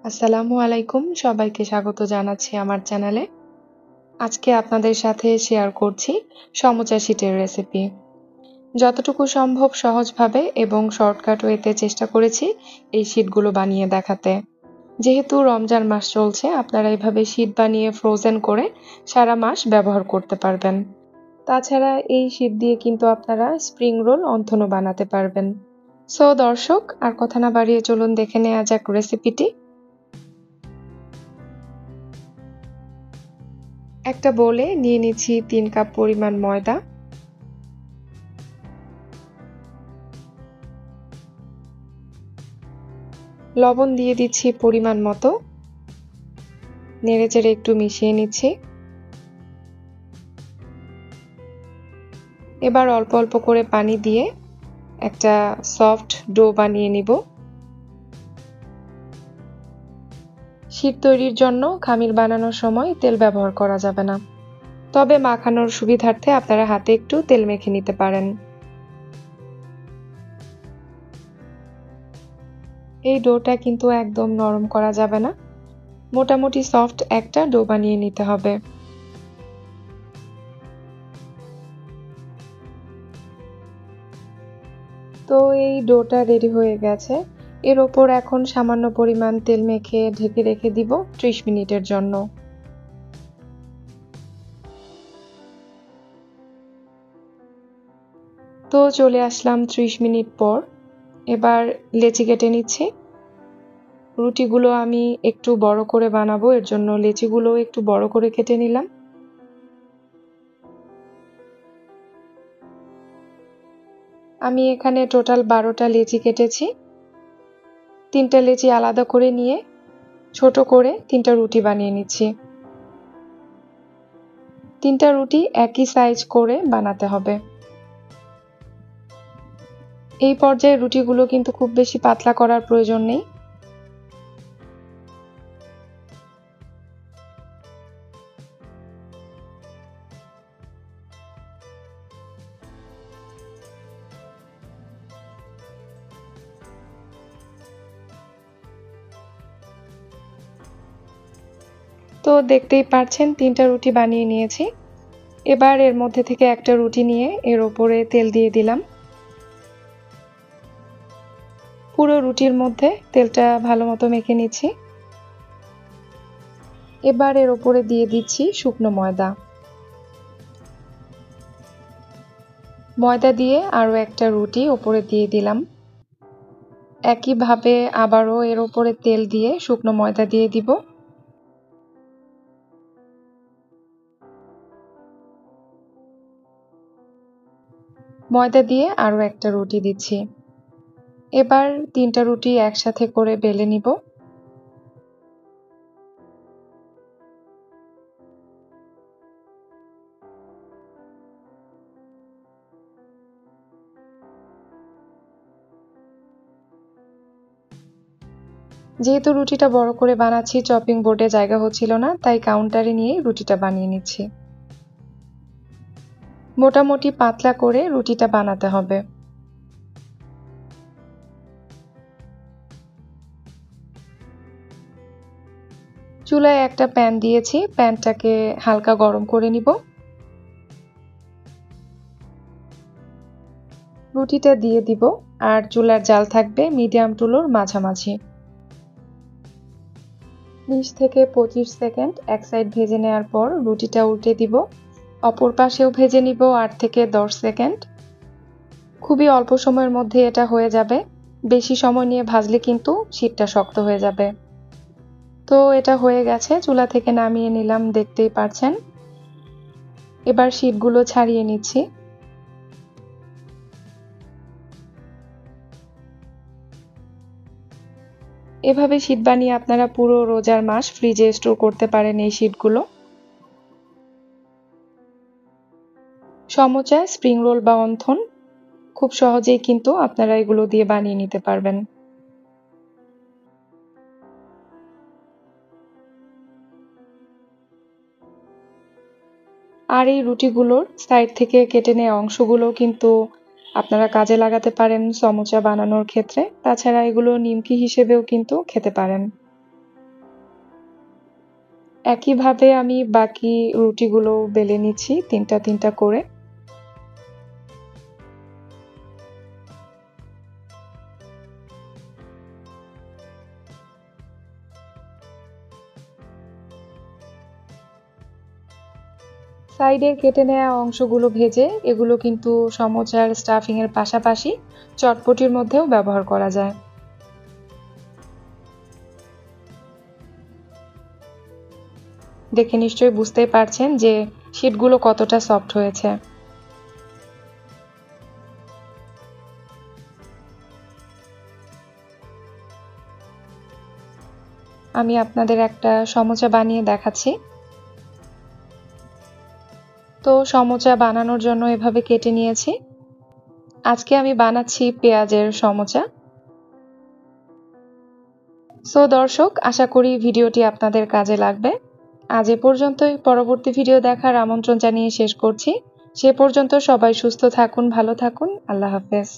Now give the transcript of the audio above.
আসসালামু আলাইকুম, সবাইকে স্বাগত জানাচ্ছি আমার চ্যানেলে। আজকে আপনাদের সাথে শেয়ার করছি সমোচা শীটের রেসিপি। যতটুকু সম্ভব সহজভাবে এবং শর্টকাট ওয়েতে চেষ্টা করেছি এই শীটগুলো বানিয়ে দেখাতে। যেহেতু রমজান মাস চলছে, আপনারা এভাবে শীট বানিয়ে ফ্রোজেন করে সারা মাস ব্যবহার করতে পারবেন। তাছাড়া এই শীট দিয়ে কিন্তু আপনারা স্প্রিং রোল অন্থনও বানাতে পারবেন। সো দর্শক, আর কথা না বাড়িয়ে চলুন দেখে নেওয়া যাক রেসিপিটি। একটা বোলে নিয়ে নিচ্ছি 3 কাপ পরিমাণ ময়দা, লবণ দিয়ে দিচ্ছি পরিমাণ মতো, নেড়েচেড়ে একটু মিশিয়ে নিচ্ছি। এবার অল্প অল্প করে পানি দিয়ে একটা সফট ডো বানিয়ে নিব। শীট তৈরির জন্য খামির বানানোর সময় তেল ব্যবহার করা যাবে না, তবে মাখানোর সুবিধার্থে আপনারা হাতে একটু তেল মেখে নিতে পারেন। এই ডোটা কিন্তু একদম নরম করা যাবে না, মোটামুটি সফট একটা ডো বানিয়ে নিতে হবে। তো এই ডোটা রেডি হয়ে গেছে। এর ওপর এখন সামান্য পরিমাণ তেল মেখে ঢেকে রেখে দিব 30 মিনিটের জন্য। তো চলে আসলাম 30 মিনিট পর। এবার লেচি কেটে নিচ্ছি। রুটিগুলো আমি একটু বড় করে বানাবো, এর জন্য লেচিগুলো একটু বড় করে কেটে নিলাম। আমি এখানে টোটাল 12টা লেচি কেটেছি। 3টা লেচি আলাদা করে নিয়ে ছোট করে 3টা রুটি বানিয়ে নিচ্ছি। 3টা রুটি একই সাইজ করে বানাতে হবে। এই পর্যায়ে রুটিগুলো কিন্তু খুব বেশি পাতলা করার প্রয়োজন নেই। তো দেখতেই পাচ্ছেন 3টা রুটি বানিয়ে নিয়েছি। এবার এর মধ্যে থেকে একটা রুটি নিয়ে এর উপরে তেল দিয়ে দিলাম। পুরো রুটির মধ্যে তেলটা ভালোমতো মেখে নিচ্ছি। এবার এর উপরে দিয়ে দিচ্ছি শুকনো ময়দা। ময়দা দিয়ে আরো একটা রুটি উপরে দিয়ে দিলাম। একইভাবে আবারও এর উপরে তেল দিয়ে শুকনো ময়দা দিয়ে দিব। ময়দা দিয়ে আরো একটা রুটি দিচ্ছি। এবার 3টা রুটি একসাথে করে বেলে নিব। যেহেতু রুটিটা বড় করে বানাচ্ছি, চপিং বোর্ডে জায়গা হচ্ছিল না, তাই কাউন্টারে নিয়ে রুটিটা বানিয়ে নিচ্ছি। মোটামুটি পাতলা করে রুটিটা বানাতে হবে। চুলায় একটা প্যান দিয়েছি, প্যানটাকে হালকা গরম করে নিব। রুটিটা দিয়ে দিব আর চুলার জাল থাকবে মিডিয়াম টু লোর মাঝামাঝি। 20 থেকে 25 সেকেন্ড এক সাইড ভেজে নেওয়ার পর রুটিটা উল্টে দিব। অপর পাশেও ভেজে নিব 8 থেকে 10 সেকেন্ড। খুবই অল্প সময়ের মধ্যে এটা হয়ে যাবে। বেশি সময় নিয়ে ভাজলে কিন্তু শীটটা শক্ত হয়ে যাবে। তো এটা হয়ে গেছে, চুলা থেকে নামিয়ে নিলাম, দেখতেই পাচ্ছেন। এবার শীটগুলো ছাড়িয়ে নিচ্ছি। এভাবে শীট বানিয়ে আপনারা পুরো রোজার মাস ফ্রিজে স্টোর করতে পারেন এই শীটগুলো। সমোচা, স্প্রিং রোল বা অন্থন খুব সহজেই কিন্তু আপনারা এগুলো দিয়ে বানিয়ে নিতে পারবেন। আর এই রুটিগুলোর সাইড থেকে কেটে নেওয়া অংশগুলো কিন্তু আপনারা কাজে লাগাতে পারেন সমোচা বানানোর ক্ষেত্রে। তাছাড়া এগুলো নিমকি হিসেবেও কিন্তু খেতে পারেন। একইভাবে আমি বাকি রুটিগুলো বেলে নিচ্ছি 3টা করে। সাইডের কেটে নেওয়া অংশগুলো ভেজে এগুলো কিন্তু সমোচার স্টাফিং এর পাশাপাশি চটপটির মধ্যেও ব্যবহার করা যায়। দেখে নিশ্চয়ই বুঝতেই পারছেন যে শীটগুলো কতটা সফট হয়েছে। আমি আপনাদের একটা সমোচা বানিয়ে দেখাচ্ছি। তো সমোচা বানানোর জন্য এভাবে কেটে নিয়েছি। আজকে আমি বানাচ্ছি পেঁয়াজের সমোচা। সো দর্শক, আশা করি ভিডিওটি আপনাদের কাজে লাগবে। আজ এ পর্যন্তই। পরবর্তী ভিডিও দেখার আমন্ত্রণ জানিয়ে শেষ করছি। সে পর্যন্ত সবাই সুস্থ থাকুন, ভালো থাকুন। আল্লাহ হাফেজ।